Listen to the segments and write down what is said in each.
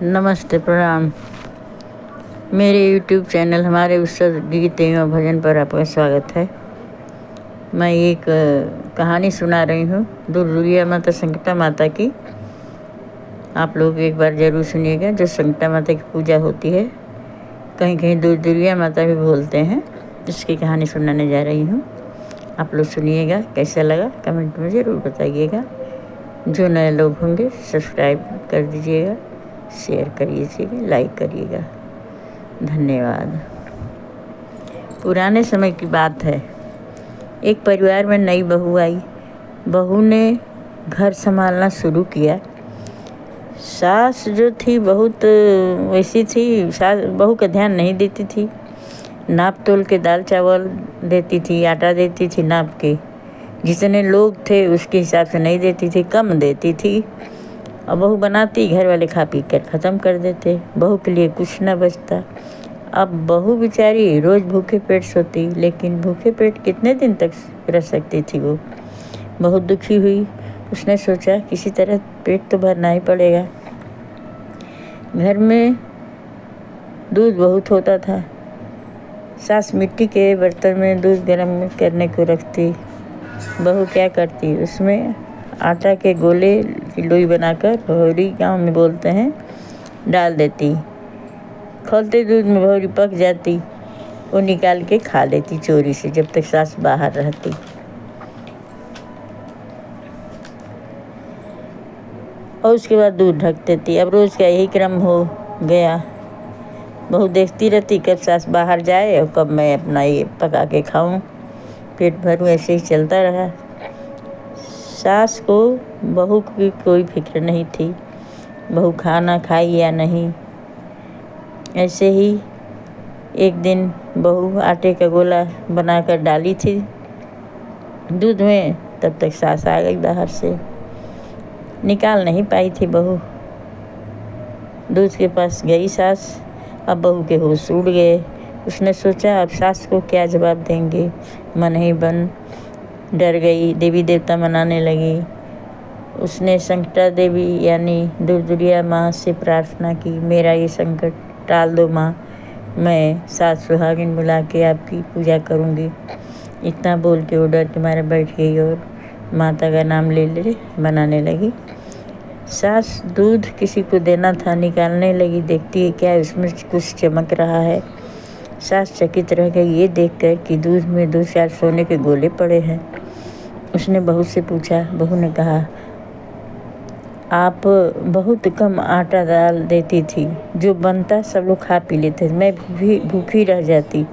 नमस्ते, प्रणाम। मेरे YouTube चैनल हमारे उत्सव गीत एवं भजन पर आपका स्वागत है। मैं एक कहानी सुना रही हूँ दुर्गा माता संकटा माता की। आप लोग एक बार ज़रूर सुनिएगा। जो संकटा माता की पूजा होती है, कहीं कहीं दुर्गा माता भी बोलते हैं, इसकी कहानी सुनाने जा रही हूँ। आप लोग सुनिएगा। कैसा लगा कमेंट में ज़रूर बताइएगा। जो नए लोग होंगे सब्सक्राइब कर दीजिएगा, शेयर करिएगा, लाइक करिएगा। धन्यवाद। पुराने समय की बात है। एक परिवार में नई बहू आई। बहू ने घर संभालना शुरू किया। सास जो थी बहुत वैसी थी, सास बहू का ध्यान नहीं देती थी। नाप तोल के दाल चावल देती थी, आटा देती थी नाप के। जितने लोग थे उसके हिसाब से नहीं देती थी, कम देती थी। और बहू बनाती, घर वाले खा पी कर ख़त्म कर देते। बहू के लिए कुछ न बचता। अब बहू बेचारी रोज़ भूखे पेट सोती, लेकिन भूखे पेट कितने दिन तक रह सकती थी। वो बहुत दुखी हुई। उसने सोचा किसी तरह पेट तो भरना ही पड़ेगा। घर में दूध बहुत होता था। सास मिट्टी के बर्तन में दूध गर्म करने को रखती। बहू क्या करती, उसमें आटा के गोले की लोई बनाकर, भौरी गांव में बोलते हैं, डाल देती। खोलते दूध में भौरी पक जाती। वो निकाल के खा लेती चोरी से, जब तक सास बाहर रहती। और उसके बाद दूध ढक देती। अब रोज़ का यही क्रम हो गया। बहू देखती रहती कब सास बाहर जाए और कब मैं अपना ये पका के खाऊं, पेट भरूं। ऐसे ही चलता रहा। सास को बहू की कोई फिक्र नहीं थी, बहू खाना खाई या नहीं। ऐसे ही एक दिन बहू आटे का गोला बनाकर डाली थी दूध में, तब तक सास आ गई बाहर से। निकाल नहीं पाई थी बहू। दूध के पास गई सास। अब बहू के होश उड़ गए। उसने सोचा अब सास को क्या जवाब देंगे। मन ही मन डर गई, देवी देवता मनाने लगी। उसने संकटा देवी यानी दुर्गा माँ से प्रार्थना की, मेरा ये संकट टाल दो माँ, मैं सास सुहागिन बुला के आपकी पूजा करूँगी। इतना बोल के वो डर के मारे बैठ गई और माता का नाम ले बनाने लगी। सास दूध किसी को देना था, निकालने लगी। देखती है क्या उसमें कुछ चमक रहा है। सास चकित रह गई ये देखकर कि दूध में 2-4 सोने के गोले पड़े हैं। उसने बहू से पूछा। बहू ने कहा, आप बहुत कम आटा दाल देती थी, जो बनता सब लोग खा पी लेते, मैं भूखी रह जाती,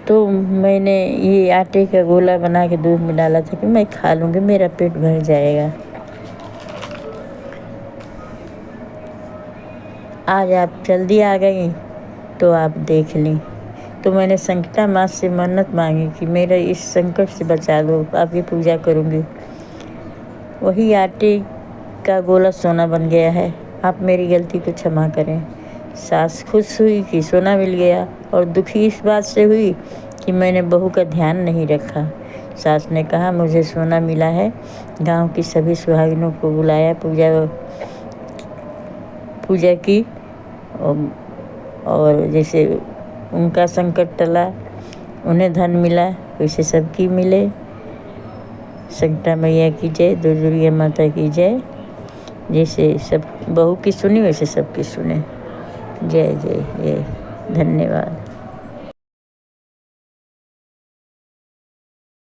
तो मैंने ये आटे का गोला बना के दूध में डाला था कि मैं खा लूँगी, मेरा पेट भर जाएगा। आज आप जल्दी आ गई तो आप देख लें। तो मैंने संकटा माँ से मन्नत मांगी कि मेरा इस संकट से बचा दो, आपकी पूजा करूँगी। वही आटे का गोला सोना बन गया है। आप मेरी गलती को क्षमा करें। सास खुश हुई कि सोना मिल गया, और दुखी इस बात से हुई कि मैंने बहू का ध्यान नहीं रखा। सास ने कहा, मुझे सोना मिला है। गांव की सभी सुहागिनों को बुलाया, पूजा की, और जैसे उनका संकट टला, उन्हें धन मिला, वैसे सबकी मिले। संकटा मैया की जय, दुर्गा माता की जय। जैसे सब बहू की सुनी वैसे सबकी सुने। जय जय जय। धन्यवाद।